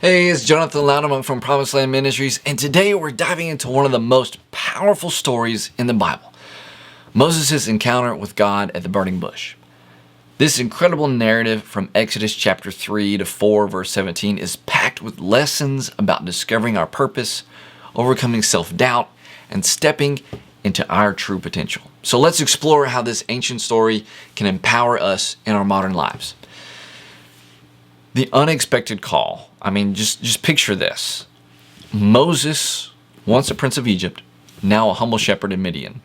Hey, it's Jonathan Loudamong from Promised Land Ministries, and today we're diving into one of the most powerful stories in the Bible, Moses' encounter with God at the burning bush. This incredible narrative from Exodus chapter 3 to 4 verse 17 is packed with lessons about discovering our purpose, overcoming self-doubt, and stepping into our true potential. So let's explore how this ancient story can empower us in our modern lives. The unexpected call. Just picture this. Moses, once a prince of Egypt, now a humble shepherd in Midian.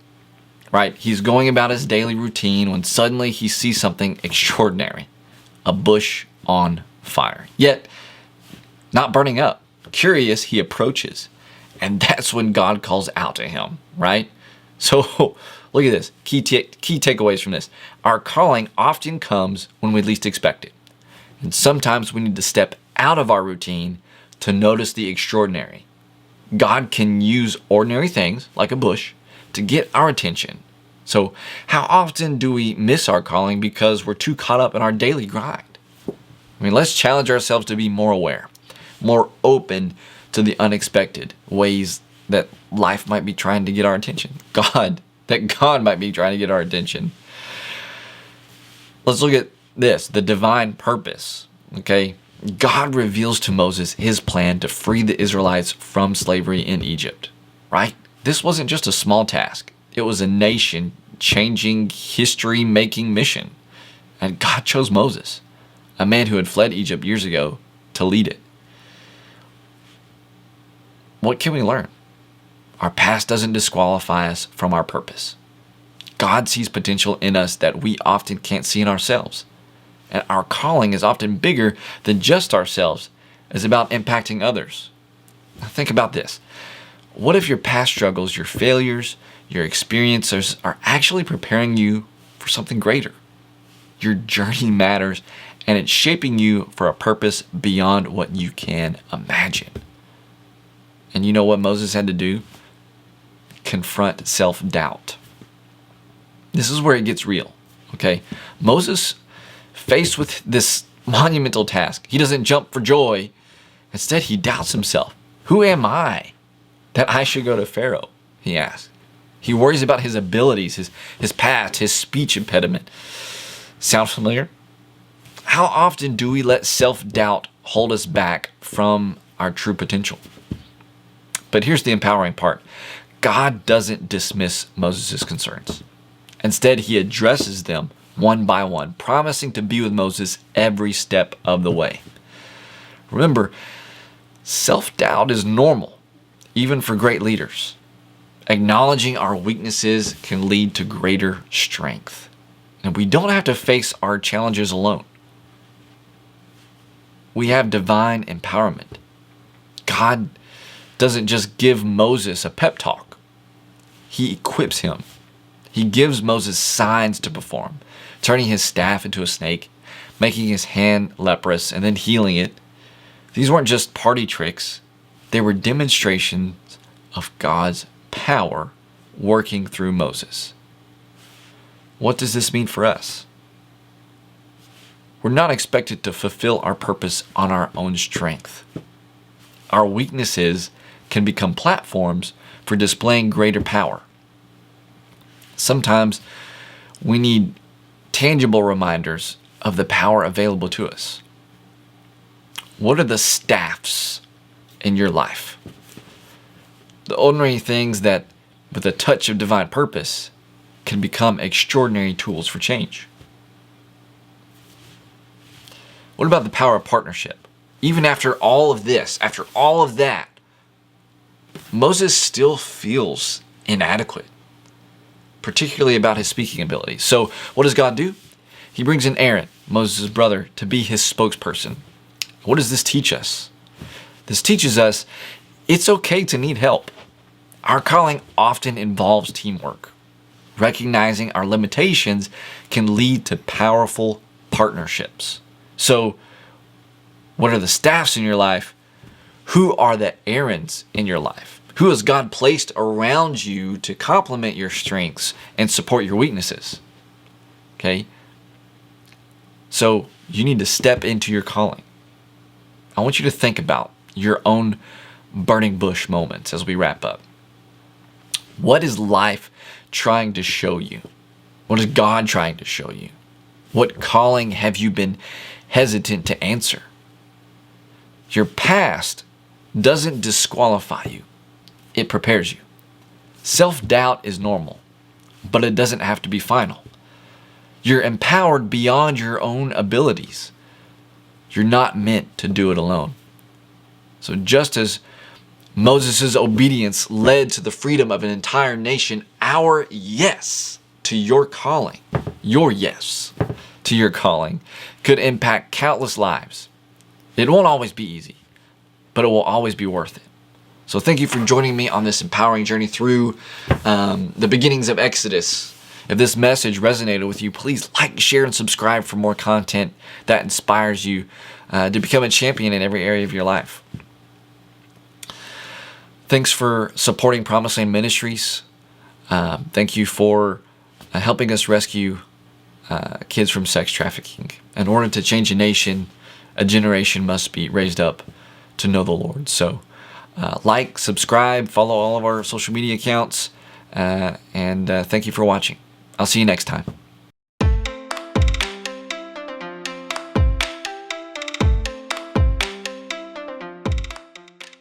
Right? He's going about his daily routine when suddenly he sees something extraordinary. A bush on fire. Yet, not burning up. Curious, he approaches. And that's when God calls out to him, right? So, look at this. Key takeaways from this. Our calling often comes when we least expect it. And sometimes we need to step out of our routine to notice the extraordinary. God can use ordinary things, like a bush, to get our attention. So how often do we miss our calling because we're too caught up in our daily grind? Let's challenge ourselves to be more aware, more open to the unexpected ways that life might be trying to get our attention. God might be trying to get our attention. Let's look at this, the divine purpose. Okay, God reveals to Moses his plan to free the Israelites from slavery in Egypt, right? This wasn't just a small task. It was a nation-changing, history-making mission. And God chose Moses, a man who had fled Egypt years ago, to lead it. What can we learn? Our past doesn't disqualify us from our purpose. God sees potential in us that we often can't see in ourselves. And our calling is often bigger than just ourselves. It's about impacting others. Now think about this. What if your past struggles, your failures, your experiences are actually preparing you for something greater? Your journey matters, and it's shaping you for a purpose beyond what you can imagine. And you know what Moses had to do? Confront self-doubt. This is where it gets real, okay? Moses, faced with this monumental task, he doesn't jump for joy. Instead, he doubts himself. Who am I that I should go to Pharaoh? He asks. He worries about his abilities, his past, his speech impediment. Sound familiar? How often do we let self-doubt hold us back from our true potential? But here's the empowering part. God doesn't dismiss Moses' concerns. Instead, he addresses them one by one, promising to be with Moses every step of the way. Remember, self-doubt is normal, even for great leaders. Acknowledging our weaknesses can lead to greater strength. And we don't have to face our challenges alone. We have divine empowerment. God doesn't just give Moses a pep talk. He equips him. He gives Moses signs to perform, turning his staff into a snake, making his hand leprous, and then healing it. These weren't just party tricks. They were demonstrations of God's power working through Moses. What does this mean for us? We're not expected to fulfill our purpose on our own strength. Our weaknesses can become platforms for displaying greater power. Sometimes we need tangible reminders of the power available to us. What are the staffs in your life? The ordinary things that, with a touch of divine purpose, can become extraordinary tools for change. What about the power of partnership? Even after all of this, after all of that, Moses still feels inadequate, particularly about his speaking ability. So what does God do? He brings in Aaron, Moses' brother, to be his spokesperson. What does this teach us? This teaches us it's okay to need help. Our calling often involves teamwork. Recognizing our limitations can lead to powerful partnerships. So, what are the staffs in your life? Who are the Aarons in your life? Who has God placed around you to complement your strengths and support your weaknesses? Okay? So, you need to step into your calling. I want you to think about your own burning bush moments as we wrap up. What is life trying to show you? What is God trying to show you? What calling have you been hesitant to answer? Your past doesn't disqualify you. It prepares you. Self-doubt is normal, but it doesn't have to be final. You're empowered beyond your own abilities. You're not meant to do it alone. So just as Moses' obedience led to the freedom of an entire nation, our yes to your calling, your yes to your calling, could impact countless lives. It won't always be easy, but it will always be worth it. So thank you for joining me on this empowering journey through the beginnings of Exodus. If this message resonated with you, please like, share, and subscribe for more content that inspires you to become a champion in every area of your life. Thanks for supporting Promised Land Ministries. Thank you for helping us rescue kids from sex trafficking. In order to change a nation, a generation must be raised up to know the Lord. So like, subscribe, follow all of our social media accounts, and thank you for watching. I'll see you next time.